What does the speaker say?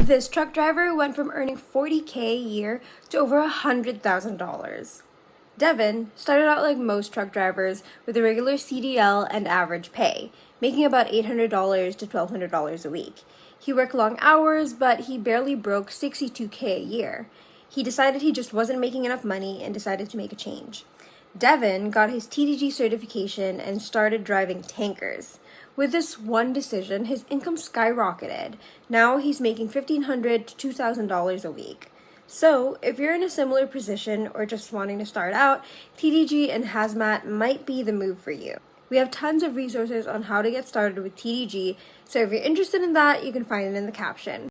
This truck driver went from earning $40K a year to over $100,000. Devon started out like most truck drivers with a regular CDL and average pay, making about $800 to $1,200 a week. He worked long hours, but he barely broke $62K a year. He decided he just wasn't making enough money and decided to make a change. Devon got his TDG certification and started driving tankers. With this one decision, his income skyrocketed. Now he's making $1,500 to $2,000 a week. So, if you're in a similar position or just wanting to start out, TDG and Hazmat might be the move for you. We have tons of resources on how to get started with TDG, so if you're interested in that, you can find it in the caption.